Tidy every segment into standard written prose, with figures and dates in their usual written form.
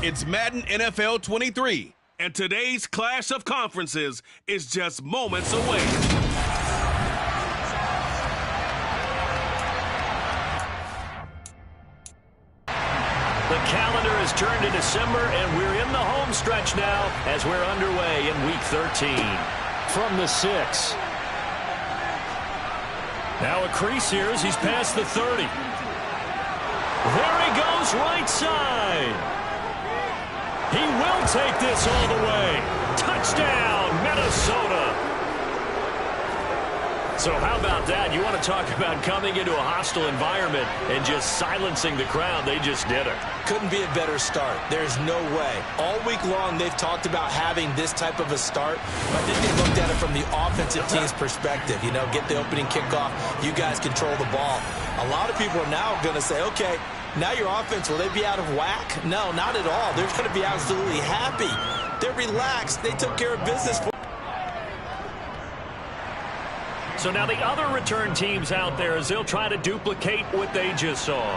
It's Madden NFL 23, and today's clash of conferences is just moments away. The calendar has turned to December, and we're in the home stretch now as we're underway in Week 13. From the 6. Now a crease here as he's past the 30. There he goes, right side. He will take this all the way. Touchdown, Minnesota. So how about that? You want to talk about coming into a hostile environment and just silencing the crowd. They just did it. Couldn't be a better start. There's no way. All week long, they've talked about having this type of a start. But I think they looked at it from the offensive team's perspective. You know, get the opening kickoff. You guys control the ball. A lot of people are now going to say, okay, now your offense, will they be out of whack? No, not at all. They're going to be absolutely happy. They're relaxed. They took care of business. So now the other return teams out there as they'll try to duplicate what they just saw.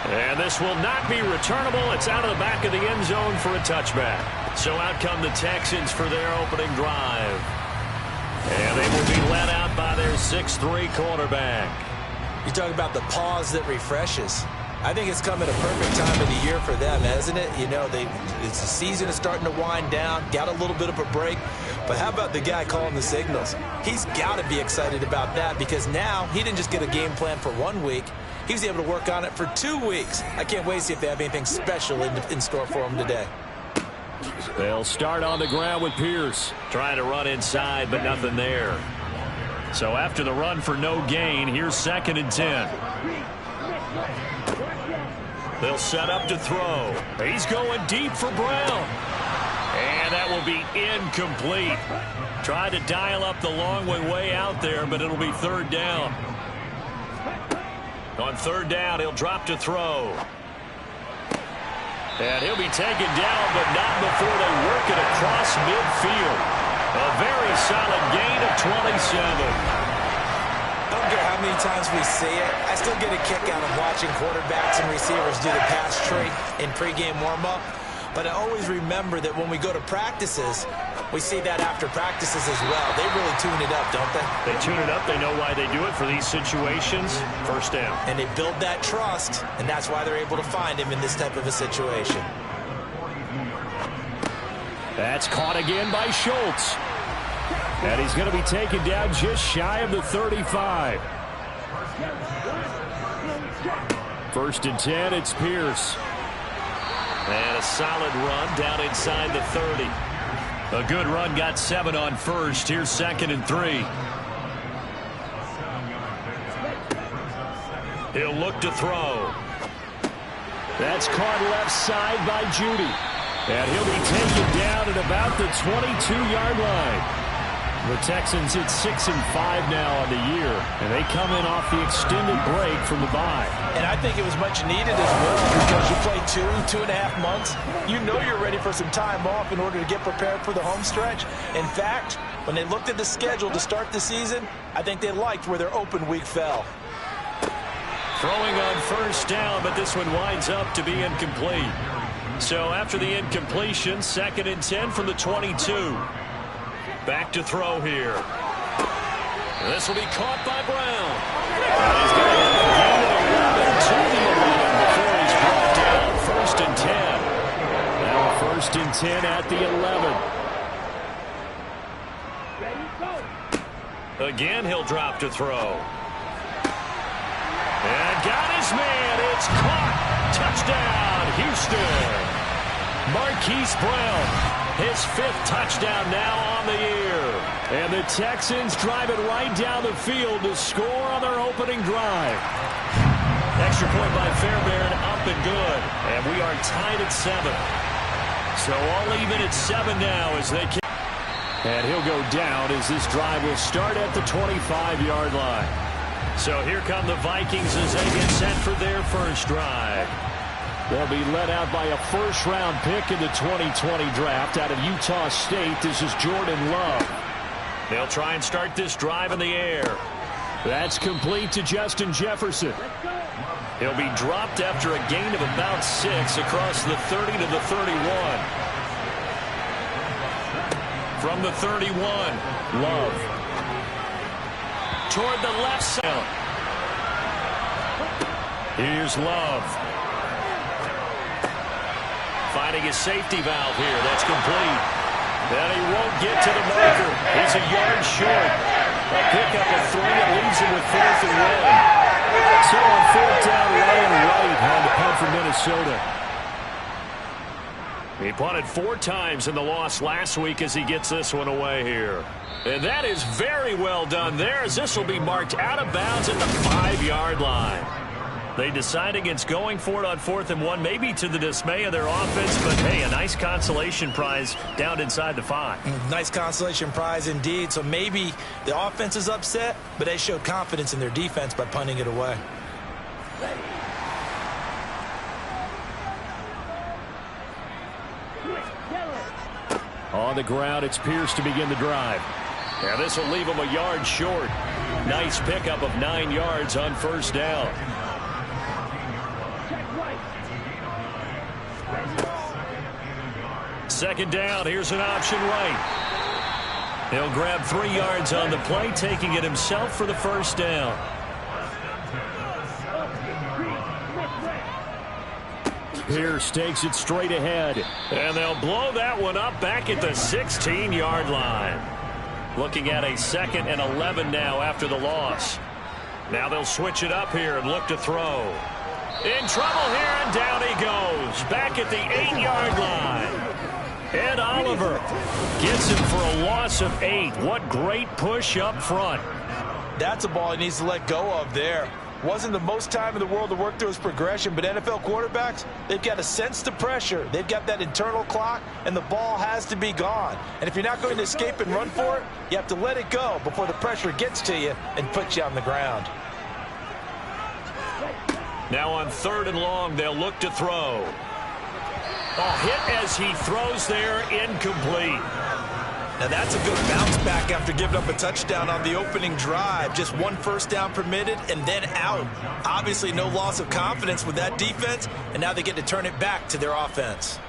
And this will not be returnable. It's out of the back of the end zone for a touchback. So out come the Texans for their opening drive. And they will be led out by their 6'3" quarterback. You talk about the pause that refreshes. I think it's come at a perfect time of the year for them, hasn't it? You know, it's the season is starting to wind down, got a little bit of a break. But how about the guy calling the signals? He's got to be excited about that because now he didn't just get a game plan for 1 week. He was able to work on it for 2 weeks. I can't wait to see if they have anything special in store for him today. They'll start on the ground with Pierce. Trying to run inside, but nothing there. So after the run for no gain, here's 2nd and 10. They'll set up to throw. He's going deep for Brown. And that will be incomplete. Tried to dial up the long way out there, but it'll be 3rd down. On 3rd down, he'll drop to throw. And he'll be taken down, but not before they work it across midfield. A very solid gain of 27. I don't care how many times we see it. I still get a kick out of watching quarterbacks and receivers do the pass tree in pregame warm-up. But I always remember that when we go to practices, we see that after practices as well. They really tune it up, don't they? They tune it up. They know why they do it for these situations. 1st down. And they build that trust, and that's why they're able to find him in this type of a situation. That's caught again by Schultz. And he's going to be taken down just shy of the 35. 1st and 10, it's Pierce. And a solid run down inside the 30. A good run, got 7 on 1st. Here's 2nd and 3. He'll look to throw. That's caught left side by Judy. And he'll be taken down at about the 22-yard line. The Texans at 6-5 now on the year, and they come in off the extended break from the bye. And I think it was much needed as well because you play 2.5 months. You know you're ready for some time off in order to get prepared for the home stretch. In fact, when they looked at the schedule to start the season, I think they liked where their open week fell. Throwing on 1st down, but this one winds up to be incomplete. So after the incompletion, 2nd and 10 from the 22. Back to throw here. This will be caught by Brown. And he's going to have a gain of 11 to the 11 before he's brought down. 1st and 10. Now 1st and 10 at the 11. Again, he'll drop to throw. And got his man. It's caught. Touchdown, Houston. Marquise Brown. His 5th touchdown now on the year. And the Texans drive it right down the field to score on their opening drive. Extra point by Fairbairn, up and good. And we are tied at 7. So all even at 7 now as they can. And he'll go down as this drive will start at the 25-yard line. So here come the Vikings as they get set for their first drive. They'll be led out by a 1st-round pick in the 2020 draft out of Utah State. This is Jordan Love. They'll try and start this drive in the air. That's complete to Justin Jefferson. He'll be dropped after a gain of about 6 across the 30 to the 31. From the 31, Love. Toward the left side. Here's Love. Finding his safety valve here. That's complete. And he won't get to the marker. He's a yard short. A pickup of 3 that leaves him with 4th and 1. So on 4th down, Ryan Wright on the punt for Minnesota. He punted 4 times in the loss last week as he gets this one away here. And that is very well done there, as this will be marked out of bounds at the 5-yard line. They decide against going for it on 4th and 1, maybe to the dismay of their offense, but hey, a nice consolation prize down inside the 5. Nice consolation prize indeed. So maybe the offense is upset, but they showed confidence in their defense by punting it away. On the ground, it's Pierce to begin the drive. And this will leave him a yard short. Nice pickup of 9 yards on 1st down. Second down, here's an option right. He'll grab 3 yards on the play, taking it himself for the 1st down. Pierce takes it straight ahead. And they'll blow that one up back at the 16-yard line. Looking at a 2nd and 11 now after the loss. Now they'll switch it up here and look to throw. In trouble here, and down he goes. Back at the 8-yard line. Ed Oliver gets him for a loss of 8. What great push up front. That's a ball he needs to let go of there. Wasn't the most time in the world to work through his progression, but NFL quarterbacks, they've got to sense the pressure. They've got that internal clock, and the ball has to be gone. And if you're not going to escape and run for it, you have to let it go before the pressure gets to you and puts you on the ground. Now on 3rd and long, they'll look to throw. A hit as he throws there, incomplete. Now that's a good bounce back after giving up a touchdown on the opening drive. Just 1 first down permitted and then out. Obviously no loss of confidence with that defense, and now they get to turn it back to their offense.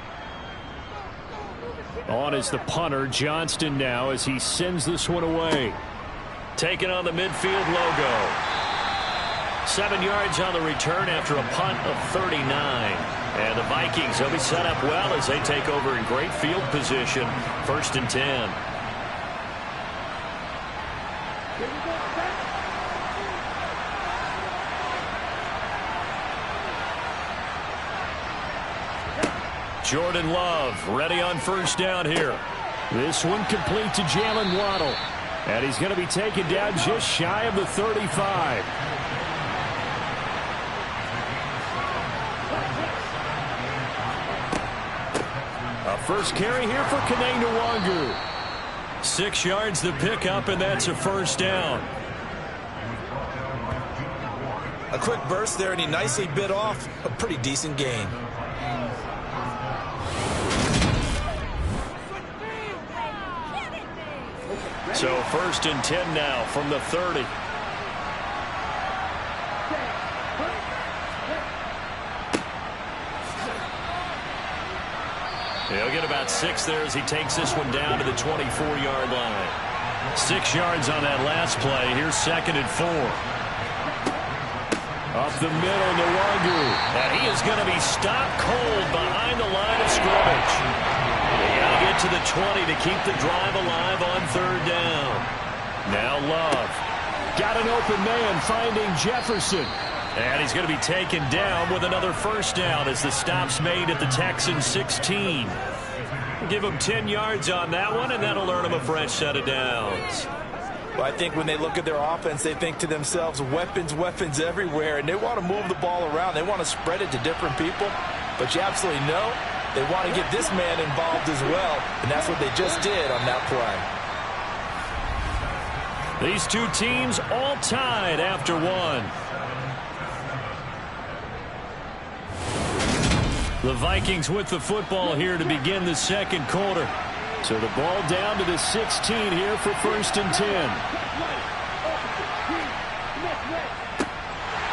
On is the punter, Johnston, now as he sends this one away. Taking on the midfield logo. 7 yards on the return after a punt of 39. And the Vikings, they'll be set up well as they take over in great field position. 1st and 10. Jordan Love ready on 1st down here. This one complete to Jalen Waddle. And he's going to be taken down just shy of the 35. First carry here for Kene Nwangu. 6 yards the pickup, and that's a 1st down. A quick burst there, and he nicely bit off a pretty decent gain. So 1st and 10 now from the 30. He'll get about 6 there as he takes this one down to the 24-yard line. 6 yards on that last play. Here's 2nd and 4. Up the middle, Nwangu. And he is going to be stopped cold behind the line of scrimmage. They got to get to the 20 to keep the drive alive on 3rd down. Now Love. Got an open man finding Jefferson. And he's going to be taken down with another 1st down as the stop's made at the Texans 16. Give him 10 yards on that one, and that'll earn him a fresh set of downs. Well, I think when they look at their offense, they think to themselves, weapons, weapons everywhere, and they want to move the ball around. They want to spread it to different people, but you absolutely know they want to get this man involved as well, and that's what they just did on that play. These two teams all tied after one. The Vikings with the football here to begin the 2nd quarter. So the ball down to the 16 here for 1st and 10.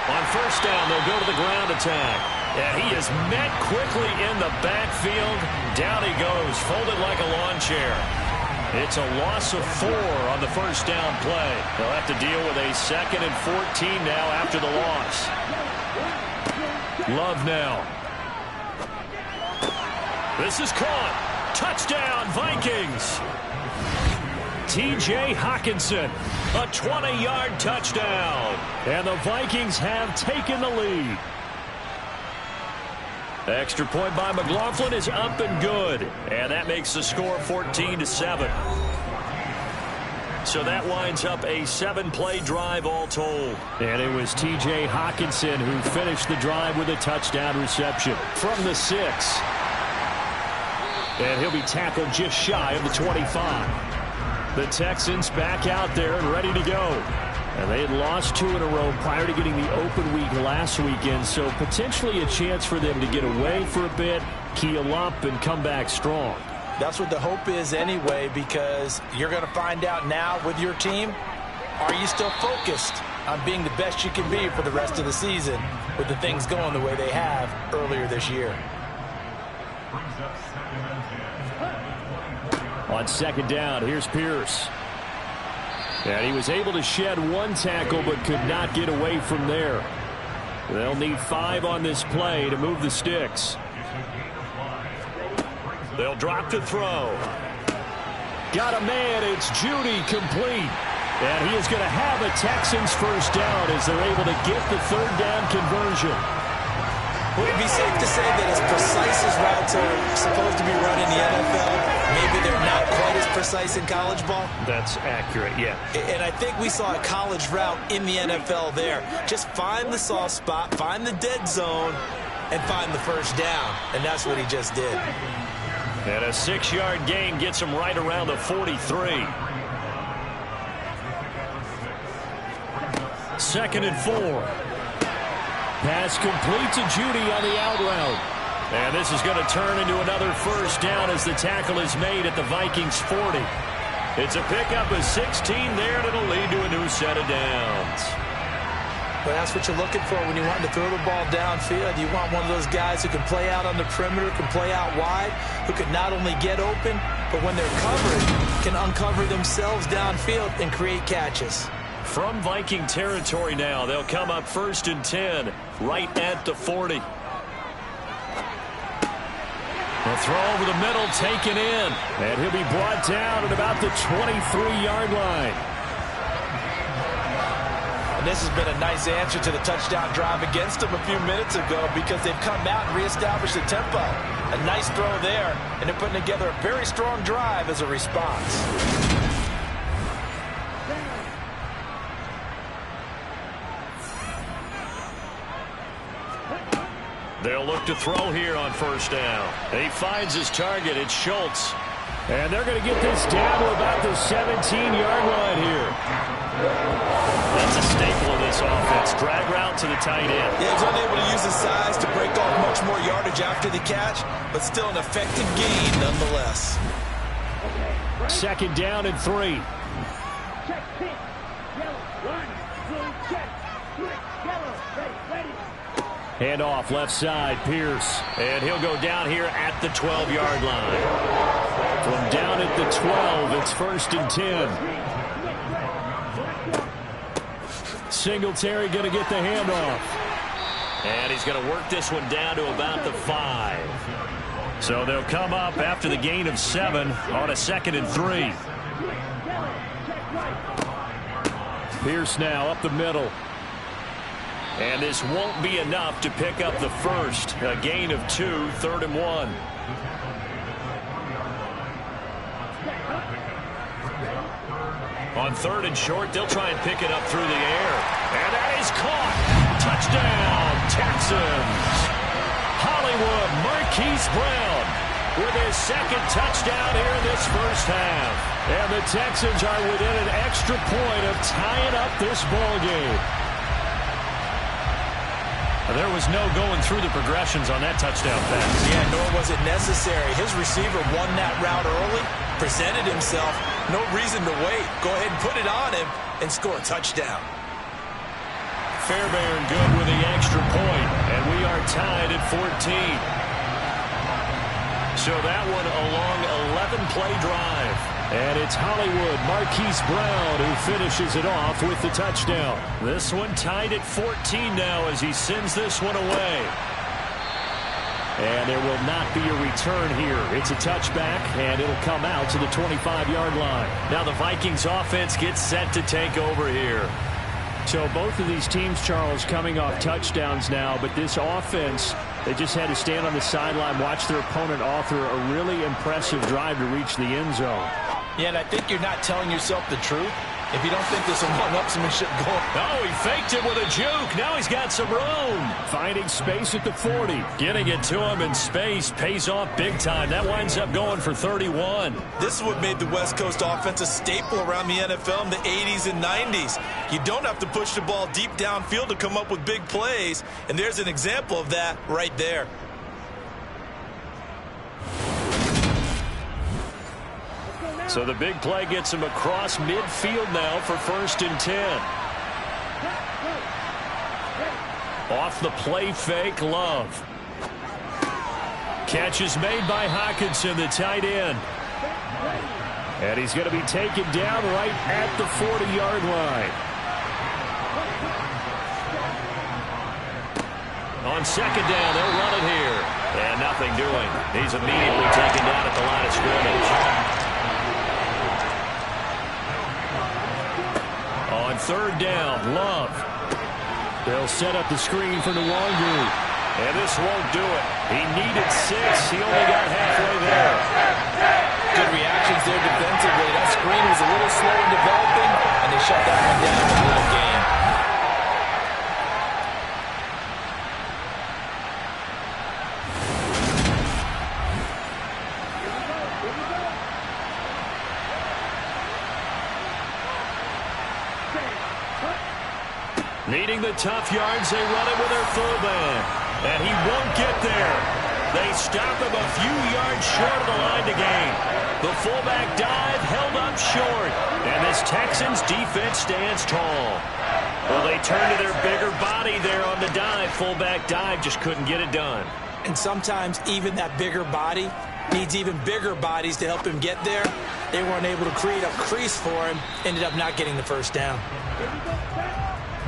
On first down. They'll go to the ground attack. And he is met quickly in the backfield. Down he goes, folded like a lawn chair. It's a loss of 4 on the first down play. They'll have to deal with a 2nd and 14 now after the loss. Love now. This is caught. Touchdown, Vikings. T.J. Hockenson, a 20-yard touchdown. And the Vikings have taken the lead. The extra point by McLaughlin is up and good. And that makes the score 14-7. So that winds up a 7-play drive all told. And it was T.J. Hockenson who finished the drive with a touchdown reception from the 6. And he'll be tackled just shy of the 25. The Texans back out there and ready to go. And they had lost 2 in a row prior to getting the open week last weekend, so potentially a chance for them to get away for a bit, keel up, and come back strong. That's what the hope is anyway, because you're going to find out now with your team, are you still focused on being the best you can be for the rest of the season with the things going the way they have earlier this year? On 2nd down, here's Pierce. And he was able to shed 1 tackle but could not get away from there. They'll need 5 on this play to move the sticks. They'll drop to throw. Got a man. It's Judy complete. And he is going to have a Texans first down as they're able to get the 3rd down conversion. Would it be safe to say that as precise as routes are supposed to be run in the NFL, maybe they're not quite as precise in college ball? That's accurate, yeah. And I think we saw a college route in the NFL there. Just find the soft spot, find the dead zone, and find the first down. And that's what he just did. And a 6-yard gain gets him right around the 43. 2nd and 4. Pass complete to Judy on the out route. And this is going to turn into another first down as the tackle is made at the Vikings 40. It's a pickup of 16 there, and it'll lead to a new set of downs. But that's what you're looking for when you want to throw the ball downfield. You want one of those guys who can play out on the perimeter, can play out wide, who can not only get open, but when they're covered, can uncover themselves downfield and create catches. From Viking territory now, they'll come up 1st and 10, right at the 40. The throw over the middle, taken in, and he'll be brought down at about the 23-yard line. And this has been a nice answer to the touchdown drive against them a few minutes ago, because they've come out and reestablished the tempo. A nice throw there, and they're putting together a very strong drive as a response. They'll look to throw here on first down. He finds his target. It's Schultz. And they're going to get this down to about the 17-yard line here. That's a staple of this offense. Drag route to the tight end. Yeah, he's unable to use his size to break off much more yardage after the catch, but still an effective gain nonetheless. 2nd down and 3. Hand off left side, Pierce. And he'll go down here at the 12-yard line. From down at the 12, it's 1st and 10. Singletary going to get the handoff. And he's going to work this one down to about the 5. So they'll come up after the gain of 7 on a 2nd and 3. Pierce now up the middle. And this won't be enough to pick up the first. A gain of 2, 3rd and 1. On 3rd and short, they'll try and pick it up through the air. And that is caught. Touchdown, Texans. Hollywood Marquise Brown with his 2nd touchdown here in this first half. And the Texans are within an extra point of tying up this ball game. There was no going through the progressions on that touchdown pass. Yeah, nor was it necessary. His receiver won that route early, presented himself. No reason to wait. Go ahead and put it on him and score a touchdown. Fairbairn good with the extra point, and we are tied at 14. So that one a long 11-play drive. And it's Hollywood Marquise Brown who finishes it off with the touchdown. This one tied at 14 now as he sends this one away. And there will not be a return here. It's a touchback, and it'll come out to the 25-yard line. Now the Vikings offense gets set to take over here. So both of these teams, Charles, coming off touchdowns now, but this offense, they just had to stand on the sideline, watch their opponent author a really impressive drive to reach the end zone. Yeah, and I think you're not telling yourself the truth if you don't think there's some one-upsmanship going. Oh, he faked it with a juke. Now he's got some room. Finding space at the 40. Getting it to him in space pays off big time. That winds up going for 31. This is what made the West Coast offense a staple around the NFL in the 80s and 90s. You don't have to push the ball deep downfield to come up with big plays, and there's an example of that right there. So the big play gets him across midfield now for 1st and 10. Off the play fake, Love. Catch is made by Hockenson, the tight end. And he's going to be taken down right at the 40-yard line. On 2nd down, they'll run it here. And nothing doing. He's immediately taken down at the line of scrimmage. On 3rd down, Love. They'll set up the screen for Nwangu. And this won't do it. He needed 6. He only got halfway there. Good reactions there defensively. That screen was a little slow in developing, and they shut that one down in a little game. Needing the tough yards, they run it with their fullback. And he won't get there. They stop him a few yards short of the line to gain. The fullback dive held up short. And this Texans defense stands tall. Well, they turn to their bigger body there on the dive. Fullback dive, just couldn't get it done. And sometimes even that bigger body needs even bigger bodies to help him get there. They weren't able to create a crease for him. Ended up not getting the first down.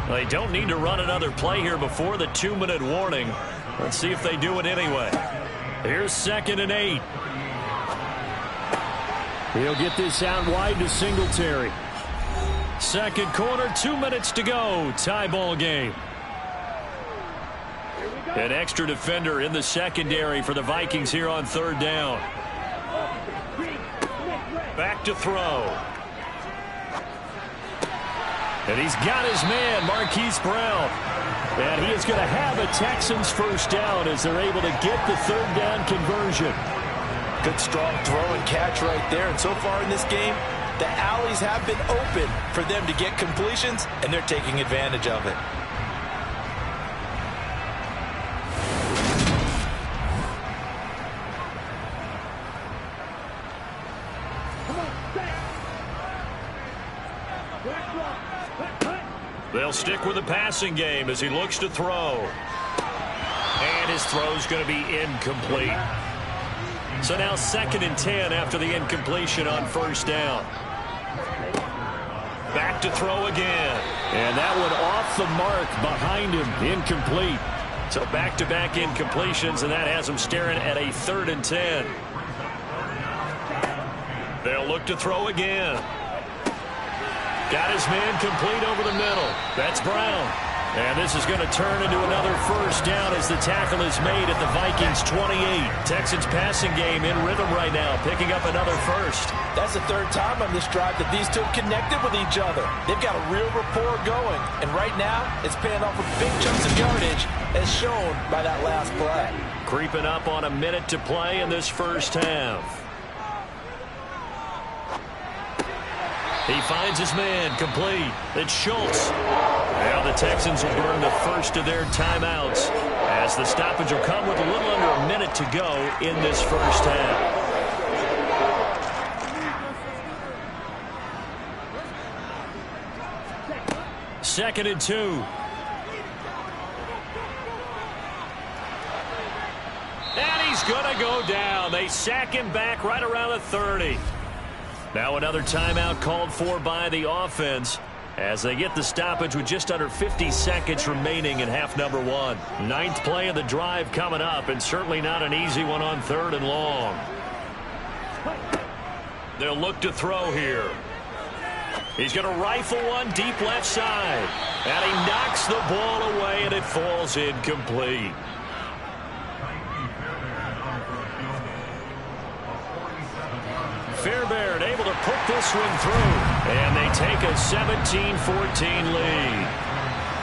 They don't need to run another play here before the 2-minute warning. Let's see if they do it anyway. Here's 2nd and 8. He'll get this out wide to Singletary. Second quarter, 2 minutes to go. Tie ball game. An extra defender in the secondary for the Vikings here on 3rd down. Back to throw. And he's got his man, Marquise Brown. And he is going to have a Texans first down as they're able to get the 3rd down conversion. Good strong throw and catch right there. And so far in this game, the alleys have been open for them to get completions, and they're taking advantage of it. They'll stick with the passing game as he looks to throw. And his throw's going to be incomplete. So now 2nd and 10 after the incompletion on 1st down. Back to throw again. And that one off the mark behind him. Incomplete. So back-to-back incompletions, and that has him staring at a 3rd and 10. They'll look to throw again. Got his man complete over the middle. That's Brown. And this is going to turn into another first down as the tackle is made at the Vikings 28. Texans passing game in rhythm right now, picking up another first. That's the 3rd time on this drive that these two connected with each other. They've got a real rapport going. And right now, it's paying off with big chunks of yardage, as shown by that last play. Creeping up on a minute to play in this first half. He finds his man complete. It's Schultz. Now the Texans will burn the first of their timeouts as the stoppage will come with a little under a minute to go in this first half. Second and 2. going to go down. They sack him back right around the 30. Now another timeout called for by the offense as they get the stoppage with just under 50 seconds remaining in half number one. Ninth play of the drive coming up, and certainly not an easy one on 3rd and long. They'll look to throw here. He's going to rifle one deep left side. And he knocks the ball away, and it falls incomplete. Fairbairn able to put this one through. And they take a 17-14 lead.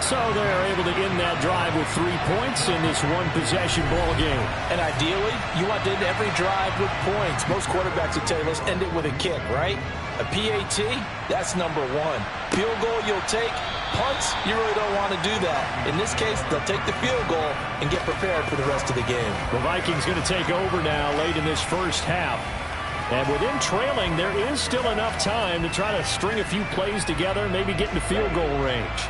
So they're able to end that drive with 3 points in this one-possession ball game. And ideally, you want to end every drive with points. Most quarterbacks will tell you, let's end it with a kick, right? A PAT, that's number one. Field goal you'll take. Punts, you really don't want to do that. In this case, they'll take the field goal and get prepared for the rest of the game. The Vikings going to take over now late in this first half. And with them trailing, there is still enough time to try to string a few plays together and maybe get into field goal range.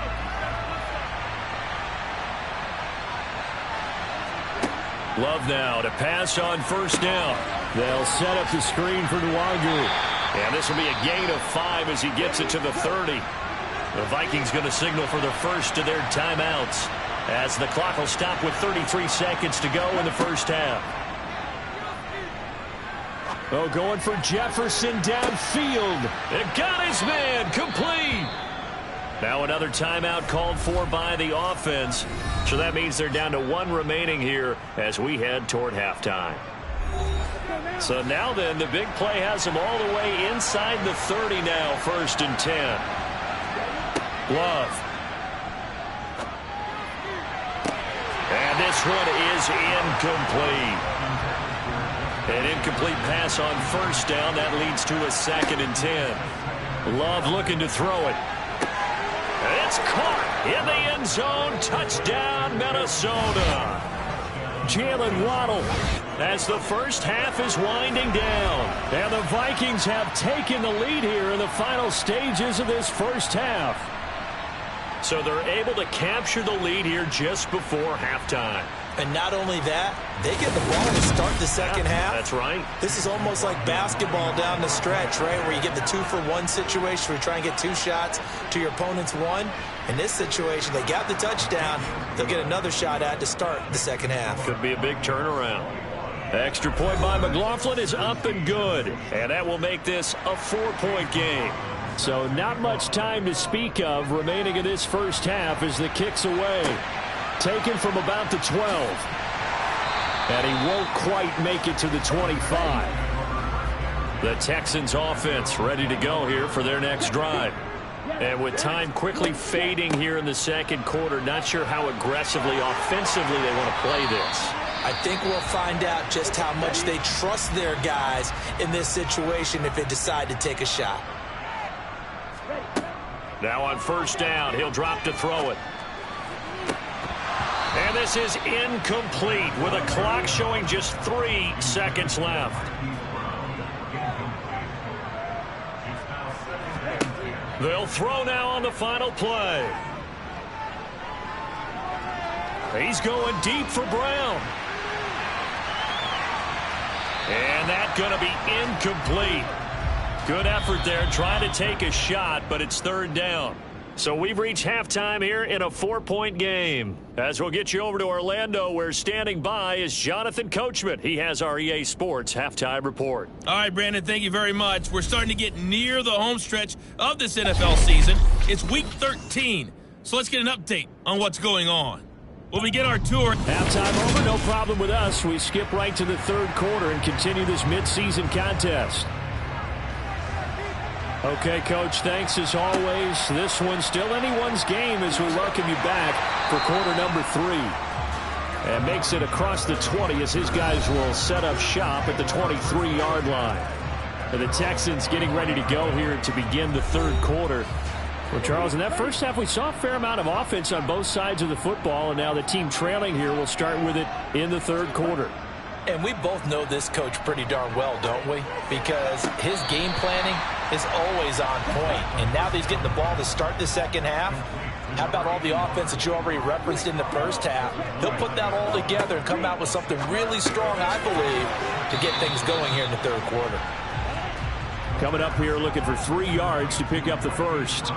Love now to pass on first down. They'll set up the screen for Nwangu. And this will be a gain of 5 as he gets it to the 30. The Vikings going to signal for the first of their timeouts as the clock will stop with 33 seconds to go in the first half. Oh, going for Jefferson downfield. It got his man complete. Now another timeout called for by the offense. So that means they're down to 1 remaining here as we head toward halftime. So now then, the big play has him all the way inside the 30 now, 1st and 10. Love. And this one is incomplete. An incomplete pass on first down. That leads to a 2nd and 10. Love looking to throw it. It's caught in the end zone. Touchdown, Minnesota. Jalen Waddle as the first half is winding down. And the Vikings have taken the lead here in the final stages of this first half. So they're able to capture the lead here just before halftime. And not only that, they get the ball to start the second half. That's right. This is almost like basketball down the stretch, right, where you get the 2-for-1 situation where you try and get 2 shots to your opponent's 1. In this situation, they got the touchdown. They'll get another shot at to start the second half. Could be a big turnaround. Extra point by McLaughlin is up and good. And that will make this a 4-point game. So not much time to speak of remaining in this first half as the kick's away. Taken from about the 12. And he won't quite make it to the 25. The Texans offense ready to go here for their next drive. And with time quickly fading here in the second quarter, not sure how aggressively, offensively they want to play this. I think we'll find out just how much they trust their guys in this situation if they decide to take a shot. Now on first down, he'll drop to throw it. And this is incomplete with a clock showing just 3 seconds left. They'll throw now on the final play. He's going deep for Brown. And that's going to be incomplete. Good effort there trying to take a shot, but it's 3rd down. So we've reached halftime here in a 4-point game. As we'll get you over to Orlando, where standing by is Jonathan Coachman. He has our EA Sports halftime report. All right, Brandon, thank you very much. We're starting to get near the home stretch of this NFL season. It's Week 13, so let's get an update on what's going on. We'll begin our tour. Halftime over, no problem with us. We skip right to the 3rd quarter and continue this midseason contest. Okay, Coach, thanks as always. This one's still anyone's game as we welcome you back for quarter number 3. And makes it across the 20 as his guys will set up shop at the 23-yard line. And the Texans getting ready to go here to begin the 3rd quarter. Well, Charles, in that first half, we saw a fair amount of offense on both sides of the football, and now the team trailing here will start with it in the 3rd quarter. And we both know this coach pretty darn well, don't we? Because his game planning is always on point. And now that he's getting the ball to start the second half, how about all the offense that you already referenced in the first half? He'll put that all together and come out with something really strong, I believe, to get things going here in the third quarter. Coming up here looking for 3 yards to pick up the first.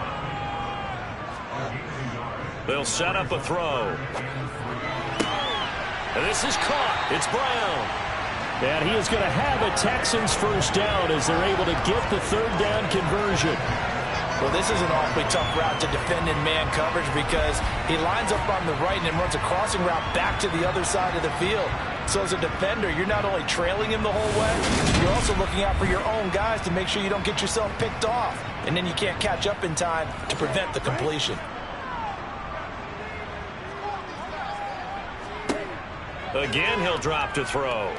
They'll set up a throw. And this is caught. It's Brown. And he is going to have a Texans first down as they're able to get the third down conversion. Well, this is an awfully tough route to defend in man coverage because he lines up on the right and then runs a crossing route back to the other side of the field. So as a defender, you're not only trailing him the whole way, you're also looking out for your own guys to make sure you don't get yourself picked off. And then you can't catch up in time to prevent the completion. Again, he'll drop to throw.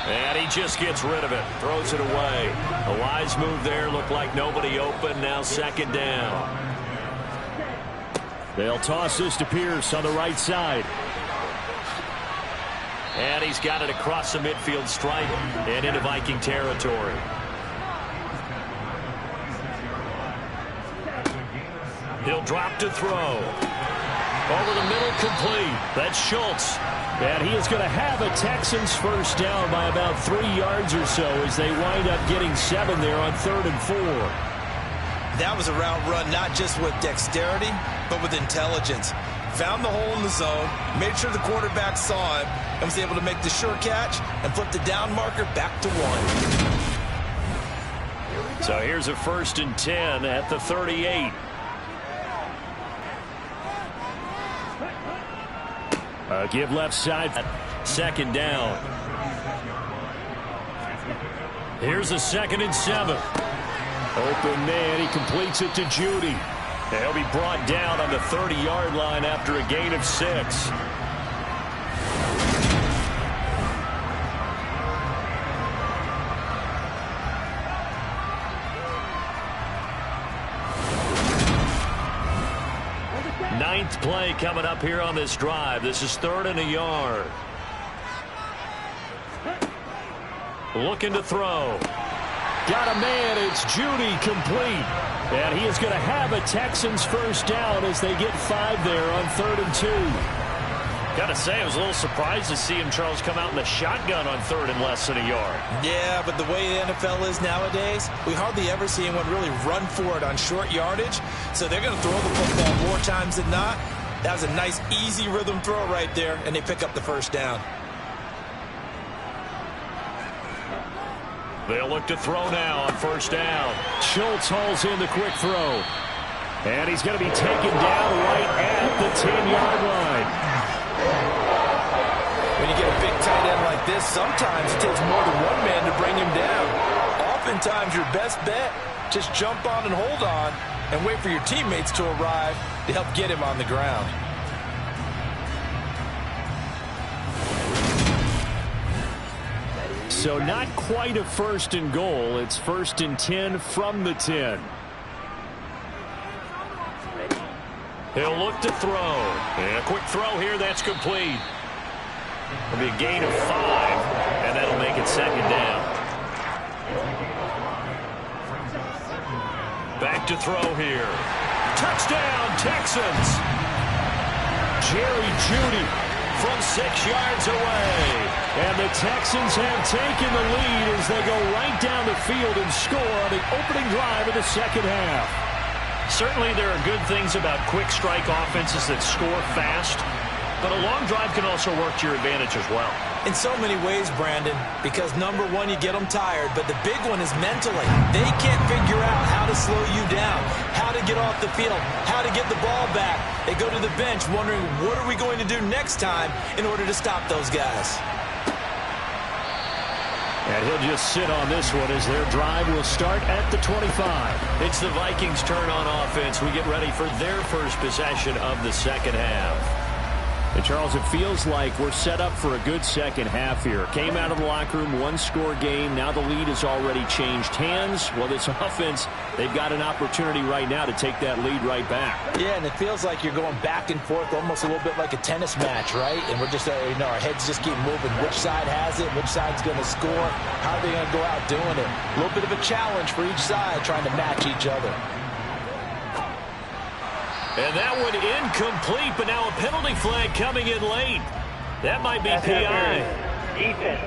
And he just gets rid of it. Throws it away. A wise move there. Looked like nobody open. Now second down. They'll toss this to Pierce on the right side. And he's got it across the midfield stripe and into Viking territory. He'll drop to throw. Over the middle, complete. That's Schultz. And he is going to have a Texans first down by about 3 yards or so as they wind up getting 7 there on 3rd and 4. That was a route run not just with dexterity, but with intelligence. Found the hole in the zone, made sure the quarterback saw him, and was able to make the sure catch and flip the down marker back to 1. So here's a 1st and 10 at the 38. Give left side. Second down. Here's a 2nd and 7. Open man. He completes it to Judy. He'll be brought down on the 30-yard line after a gain of 6. Ninth play coming up here on this drive. This is 3rd and a yard. Looking to throw. Got a man. It's Judy, complete. And he is going to have a Texans first down as they get 5 there on 3rd and 2. Got to say, I was a little surprised to see him, Charles, come out in the shotgun on 3rd and less than a yard. Yeah, but the way the NFL is nowadays, we hardly ever see anyone really run for it on short yardage. So they're going to throw the football more times than not. That was a nice, easy rhythm throw right there, and they pick up the first down. They'll look to throw now on 1st down. Schultz hauls in the quick throw. And he's going to be taken down right at the 10-yard line. When you get a big tight end like this, sometimes it takes more than one man to bring him down. Oftentimes, your best bet, just jump on and hold on and wait for your teammates to arrive to help get him on the ground. So not quite a 1st and goal. It's 1st and 10 from the 10. He'll look to throw. And a quick throw here. That's complete. It'll be a gain of 5, and that'll make it 2nd down. Back to throw here. Touchdown, Texans. Jerry Jeudy from 6 yards away. And the Texans have taken the lead as they go right down the field and score on the opening drive of the second half. Certainly there are good things about quick strike offenses that score fast. But a long drive can also work to your advantage as well. In so many ways, Brandon, because number one, you get them tired, but the big one is mentally. They can't figure out how to slow you down, how to get off the field, how to get the ball back. They go to the bench wondering, what are we going to do next time in order to stop those guys? And he'll just sit on this one as their drive will start at the 25. It's the Vikings' turn on offense. We get ready for their first possession of the second half. And Charles, it feels like we're set up for a good second half here. Came out of the locker room, one-score game. Now the lead has already changed hands. Well, this offense, they've got an opportunity right now to take that lead right back. Yeah, and it feels like you're going back and forth, almost a little bit like a tennis match, right? And we're just, our heads just keep moving. Which side has it? Which side's going to score? How are they going to go out doing it? A little bit of a challenge for each side, trying to match each other. And that one incomplete, but now a penalty flag coming in late. That might be PI. Defense.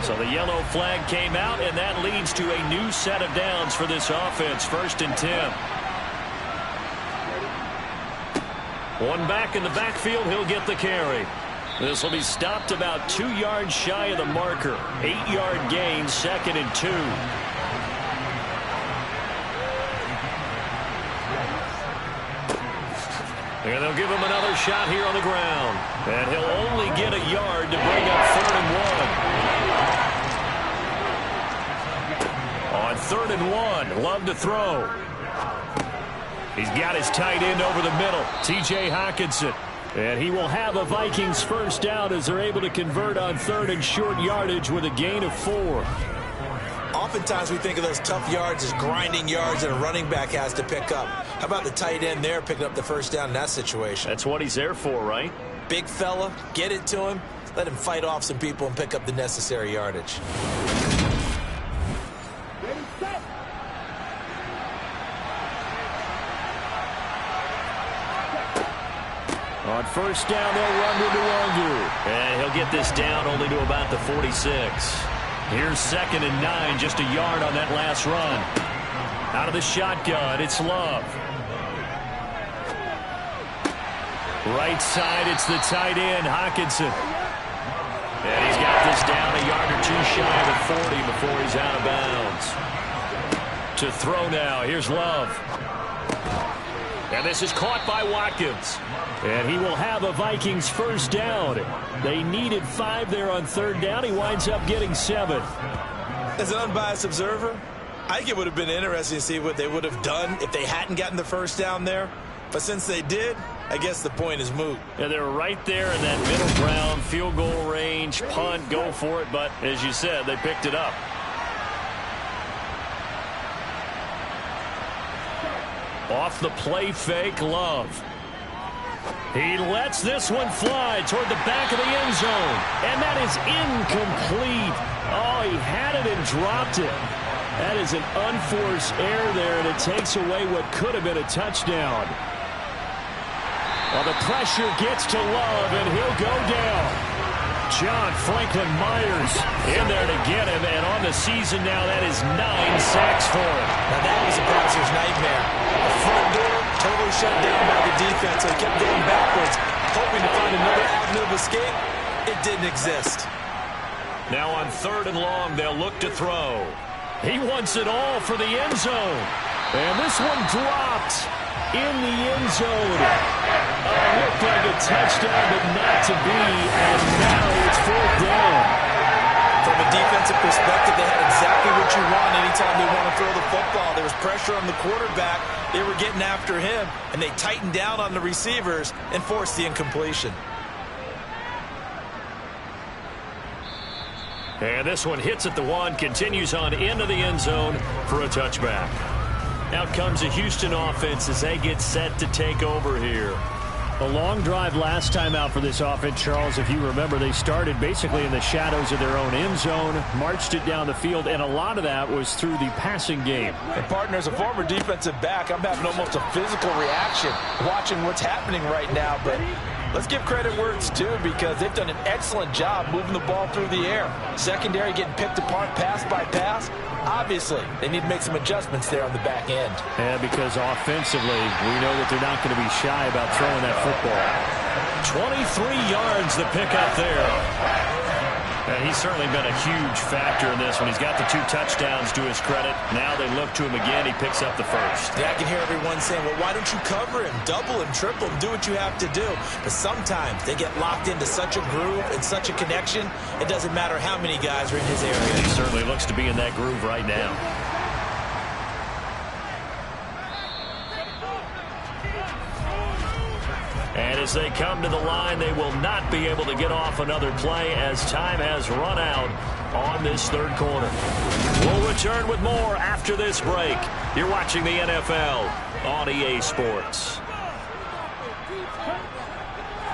So the yellow flag came out, and that leads to a new set of downs for this offense. 1st and 10. One back in the backfield, he'll get the carry. This will be stopped about 2 yards shy of the marker. 8-yard gain, 2nd and 2. And they'll give him another shot here on the ground. And he'll only get a yard to bring up 3rd and 1. On 3rd and 1, Love to throw. He's got his tight end over the middle, T.J. Hockenson. And he will have a Vikings first down as they're able to convert on 3rd and short yardage with a gain of 4. Oftentimes we think of those tough yards as grinding yards that a running back has to pick up. How about the tight end there picking up the first down in that situation? That's what he's there for, right? Big fella, get it to him, let him fight off some people and pick up the necessary yardage. On first down, they'll run to Nwangu. And he'll get this down only to about the 46. Here's 2nd and 9, just a yard on that last run. Out of the shotgun, it's Love. Right side, it's the tight end, Hockenson. And he's got this down a yard or 2 shy of the 40 before he's out of bounds. To throw now, here's Love. And this is caught by Watkins. And he will have a Vikings first down. They needed 5 there on 3rd down. He winds up getting 7. As an unbiased observer, I think it would have been interesting to see what they would have done if they hadn't gotten the first down there. But since they did, I guess the point is moot. Yeah, they're right there in that middle ground, field goal range, punt, go for it. But as you said, they picked it up. Off the play fake, Love. He lets this one fly toward the back of the end zone. And that is incomplete. Oh, he had it and dropped it. That is an unforced error there, and it takes away what could have been a touchdown. Well, the pressure gets to Love, and he'll go down. John Franklin Myers in there to get him, and on the season now, that is 9 sacks for him. Now that was a passer's nightmare. The front door totally shut down by the defense, so he kept going backwards, hoping to find another avenue of escape. It didn't exist. Now on 3rd and long, they'll look to throw. He wants it all for the end zone. And this one dropped in the end zone. Looked like a touchdown, but not to be. And now it's 4th down. From a defensive perspective, they had exactly what you want anytime they want to throw the football. There was pressure on the quarterback. They were getting after him, and they tightened down on the receivers and forced the incompletion. And this one hits at the 1, continues on into the end zone for a touchback. Out comes the Houston offense as they get set to take over here. A long drive last time out for this offense, Charles. If you remember, they started basically in the shadows of their own end zone, marched it down the field, and a lot of that was through the passing game. And partner, as a former defensive back, I'm having almost a physical reaction watching what's happening right now. But let's give credit where it's due, because they've done an excellent job moving the ball through the air. Secondary getting picked apart pass by pass. Obviously, they need to make some adjustments there on the back end. Yeah, because offensively, we know that they're not going to be shy about throwing that football. 23 yards the pickup there. And he's certainly been a huge factor in this one. He's got the 2 touchdowns to his credit. Now they look to him again. He picks up the first. Yeah, I can hear everyone saying, well, why don't you cover him, double him, triple him, do what you have to do. But sometimes they get locked into such a groove and such a connection, it doesn't matter how many guys are in his area. He certainly looks to be in that groove right now. as they come to the line, they will not be able to get off another play as time has run out on this third quarter. We'll return with more after this break. You're watching the NFL on EA Sports.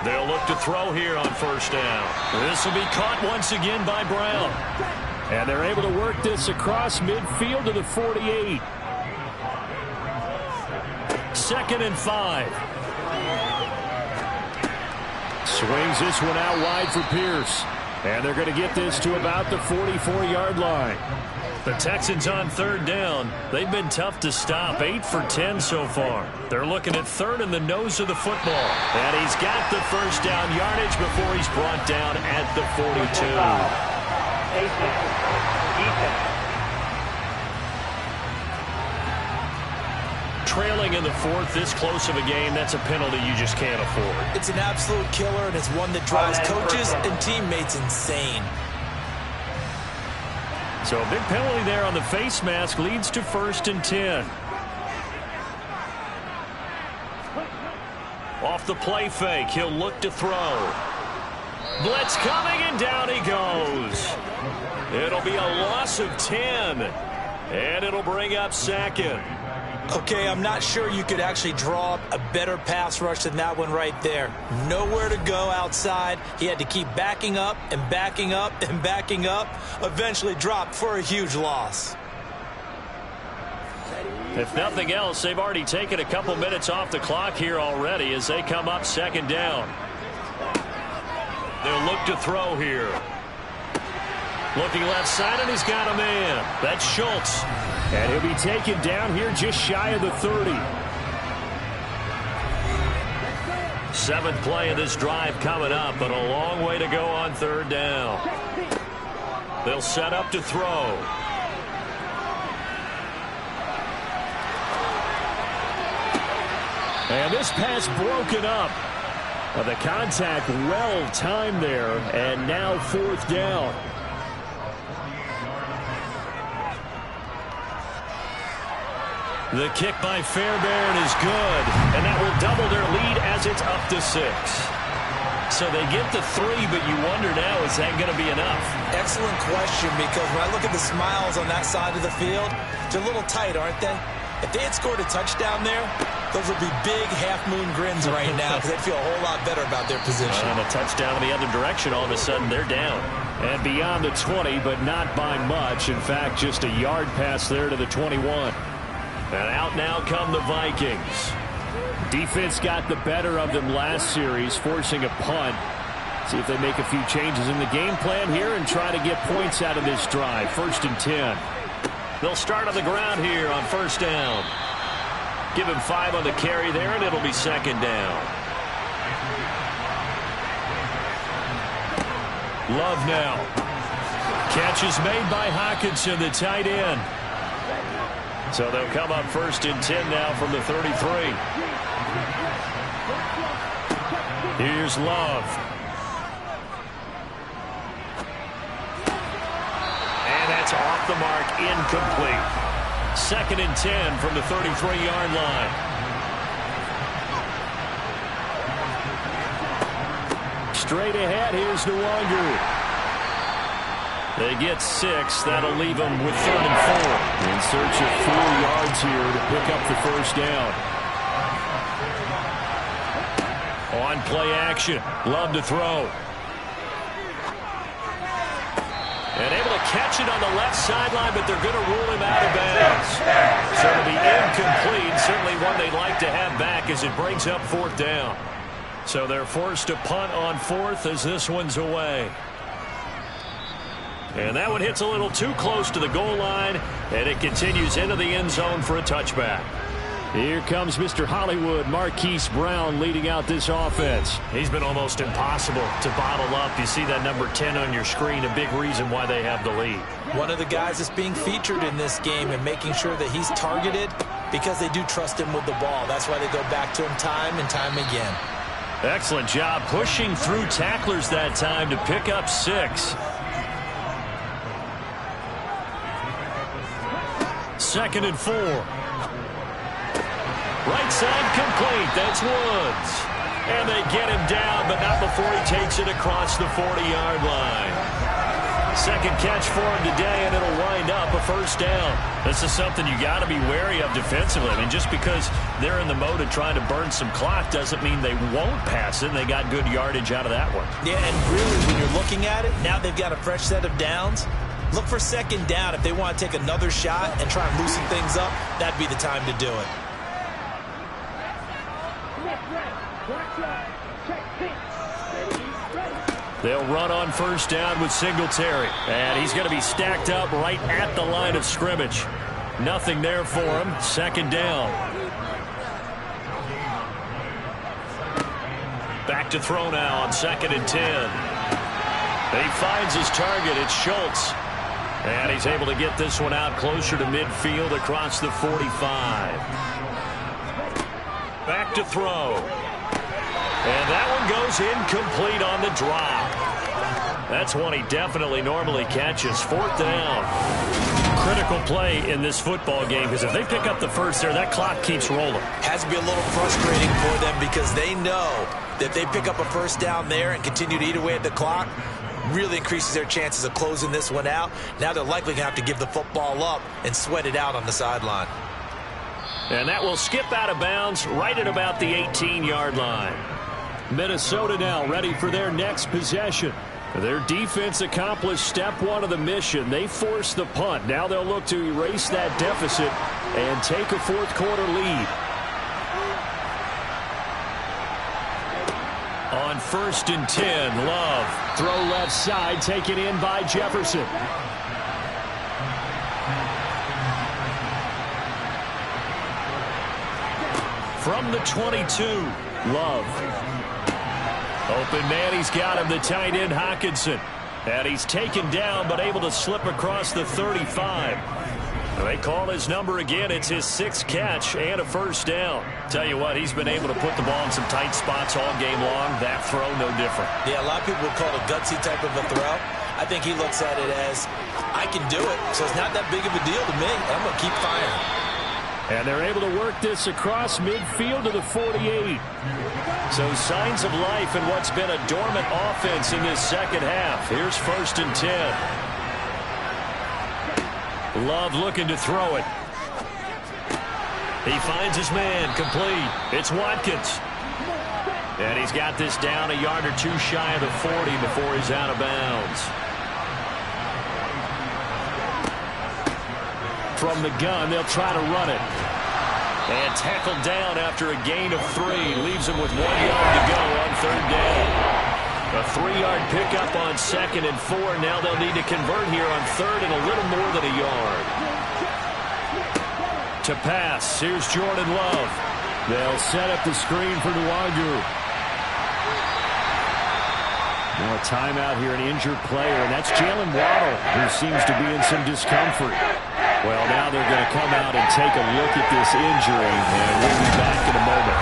They'll look to throw here on first down. This will be caught once again by Brown. And they're able to work this across midfield to the 48. 2nd and 5. Swings this one out wide for Pierce. And they're going to get this to about the 44-yard line. The Texans on third down. They've been tough to stop. 8 for 10 so far. They're looking at third in the nose of the football. And he's got the first down yardage before he's brought down at the 42. Trailing in the fourth, this close of a game, that's a penalty you just can't afford. It's an absolute killer, and it's one that drives coaches and teammates insane. So a big penalty there on the face mask leads to 1st and 10. Off the play fake, he'll look to throw. Blitz coming, and down he goes. It'll be a loss of 10, and it'll bring up 2nd. Okay, I'm not sure you could actually draw up a better pass rush than that one right there. Nowhere to go outside. He had to keep backing up and backing up and backing up. Eventually dropped for a huge loss. If nothing else, they've already taken a couple minutes off the clock here already as they come up 2nd down. They'll look to throw here. Looking left side, and he's got a man. That's Schultz. And he'll be taken down here just shy of the 30. 7th play of this drive coming up, but a long way to go on third down. They'll set up to throw. And this pass broken up. The contact well timed there, and now 4th down. The kick by Fairbairn is good, and that will double their lead as it's up to 6. So they get the 3, but you wonder now, is that going to be enough? Excellent question, because when I look at the smiles on that side of the field, they're a little tight, aren't they? If they had scored a touchdown there, those would be big half-moon grins right now because they'd feel a whole lot better about their position. And a touchdown in the other direction, all of a sudden they're down. And beyond the 20, but not by much. In fact, just a yard pass there to the 21. And out now come the Vikings. Defense got the better of them last series, forcing a punt. See if they make a few changes in the game plan here and try to get points out of this drive. 1st and 10. They'll start on the ground here on 1st down. Give him 5 on the carry there, and it'll be 2nd down. Love now. Catch is made by Hockenson, the tight end. So they'll come up 1st and 10 now from the 33. Here's Love. And that's off the mark, incomplete. 2nd and 10 from the 33-yard line. Straight ahead, here's Nwangu. They get 6. That'll leave them with 3rd and 4. In search of 4 yards here to pick up the 1st down. On play action. Love to throw. And able to catch it on the left sideline, but they're going to rule him out of bounds. So it'll be incomplete. Certainly one they'd like to have back as it brings up 4th down. So they're forced to punt on 4th as this one's away. And that one hits a little too close to the goal line, and it continues into the end zone for a touchback. Here comes Mr. Hollywood, Marquise Brown, leading out this offense. He's been almost impossible to bottle up. You see that number 10 on your screen, a big reason why they have the lead. One of the guys that's being featured in this game and making sure that he's targeted because they do trust him with the ball. That's why they go back to him time and time again. Excellent job pushing through tacklers that time to pick up 6. 2nd and 4. Right side complete. That's Woods. And they get him down, but not before he takes it across the 40-yard line. Second catch for him today, and it'll wind up a first down. This is something you got to be wary of defensively. I mean, just because they're in the mode of trying to burn some clock doesn't mean they won't pass it. They got good yardage out of that one. Yeah, and really, when you're looking at it, now they've got a fresh set of downs. Look for second down. If they want to take another shot and try and loosen things up, that'd be the time to do it. They'll run on first down with Singletary. And he's going to be stacked up right at the line of scrimmage. Nothing there for him. Second down. Back to throw now on 2nd and 10. And he finds his target. It's Schultz. And he's able to get this one out closer to midfield across the 45. Back to throw. And that one goes incomplete on the drop. That's one he definitely normally catches. 4th down. Critical play in this football game, because if they pick up the first there, that clock keeps rolling. Has to be a little frustrating for them because they know that if they pick up a first down there and continue to eat away at the clock, really increases their chances of closing this one out. Now they're likely going to have to give the football up and sweat it out on the sideline. And that will skip out of bounds right at about the 18-yard line. Minnesota now ready for their next possession. Their defense accomplished step one of the mission. They forced the punt. Now they'll look to erase that deficit and take a fourth-quarter lead. On 1st and 10, Love. Throw left side, taken in by Jefferson. From the 22, Love. Open man, he's got him, the tight end, Hockenson. And he's taken down, but able to slip across the 35. They call his number again. It's his 6th catch and a first down. Tell you what, he's been able to put the ball in some tight spots all game long. That throw, no different. Yeah, a lot of people would call it a gutsy type of a throw. I think he looks at it as, I can do it, so it's not that big of a deal to me. I'm going to keep firing. And they're able to work this across midfield to the 48. So signs of life in what's been a dormant offense in this second half. Here's 1st and 10. Love looking to throw it. He finds his man, complete. It's Watkins. And he's got this down a yard or two shy of the 40 before he's out of bounds. From the gun, they'll try to run it. And tackled down after a gain of 3. Leaves him with 1 yard to go on 3rd down. A 3-yard pickup on 2nd and 4. Now they'll need to convert here on 3rd and a little more than a yard. To pass, here's Jordan Love. They'll set up the screen for Nwangu. Now a timeout here, an injured player, and that's Jalen Waddle, who seems to be in some discomfort. Well, now they're going to come out and take a look at this injury, and we'll be back in a moment.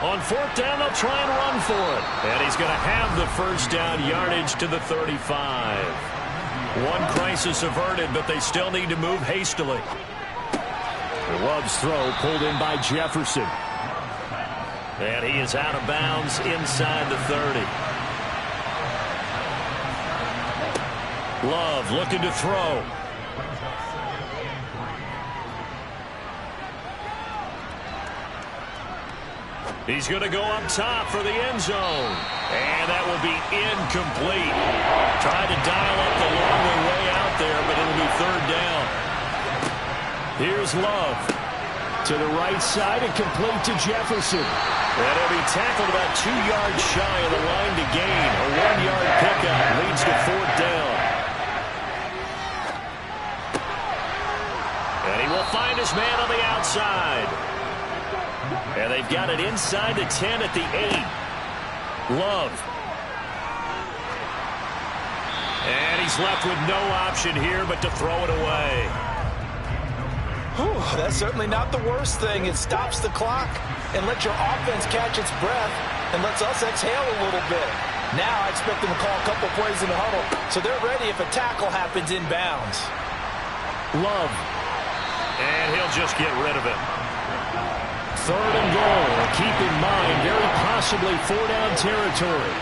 On 4th down, they'll try and run for it. And he's going to have the first down yardage to the 35. One crisis averted, but they still need to move hastily. Love's throw pulled in by Jefferson. And he is out of bounds inside the 30. Love looking to throw. He's going to go up top for the end zone. And that will be incomplete. Tried to dial up the long way out there, but it'll be 3rd down. Here's Love. To the right side and complete to Jefferson. And he'll be tackled about 2 yards shy of the line to gain. A 1-yard pickup leads to 4th down. And he will find his man on the outside. And they've got it inside the 10 at the 8. Love. And he's left with no option here but to throw it away. Whew, that's certainly not the worst thing. It stops the clock and lets your offense catch its breath. and lets us exhale a little bit. Now I expect them to call a couple plays in the huddle, so they're ready if a tackle happens inbounds. Love. And he'll just get rid of it. 3rd and goal. Keep in mind, very possibly 4-down territory.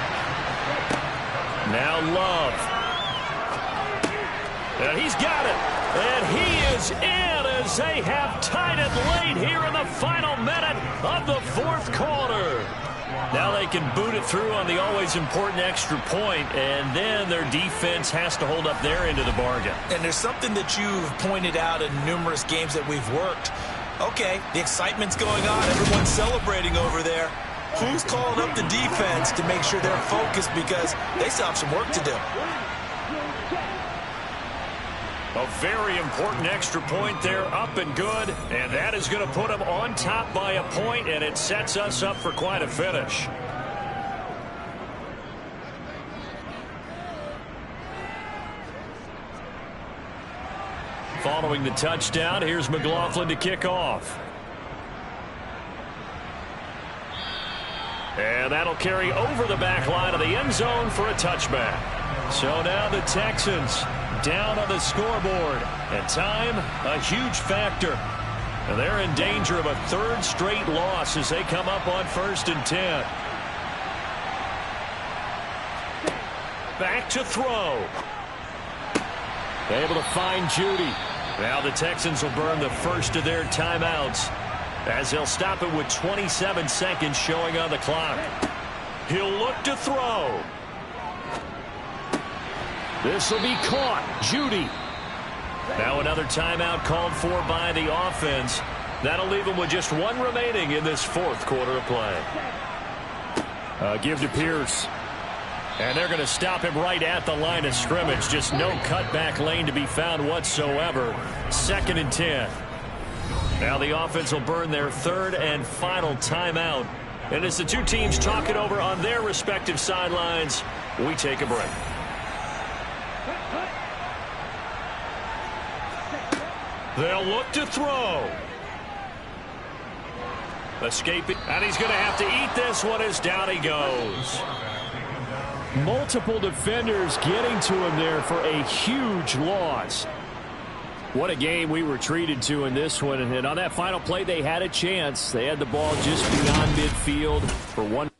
Now Love. And he's got it. And he is in as they have tied it late here in the final minute of the 4th quarter. Now they can boot it through on the always important extra point, and then their defense has to hold up their end of the bargain. And there's something that you've pointed out in numerous games that we've worked. Okay, the excitement's going on. Everyone's celebrating over there. Who's calling up the defense to make sure they're focused because they still have some work to do? A very important extra point there, up and good, and that is going to put them on top by a point, and it sets us up for quite a finish. Following the touchdown, here's McLaughlin to kick off. And that'll carry over the back line of the end zone for a touchback. So now the Texans down on the scoreboard, and time a huge factor. And they're in danger of a 3rd straight loss as they come up on 1st and 10. Back to throw. Able to find Judy. Now the Texans will burn the first of their timeouts as they'll stop it with 27 seconds showing on the clock. He'll look to throw. This will be caught. Judy. Now another timeout called for by the offense. That'll leave them with just 1 remaining in this 4th quarter of play. Give to Pierce. And they're going to stop him right at the line of scrimmage. Just no cutback lane to be found whatsoever. 2nd and 10. Now the offense will burn their 3rd and final timeout. And as the two teams talk it over on their respective sidelines, we take a break. They'll look to throw. Escaping. And he's going to have to eat this one as down he goes. Multiple defenders getting to him there for a huge loss. What a game we were treated to in this one. And on that final play, they had a chance. They had the ball just beyond midfield for one.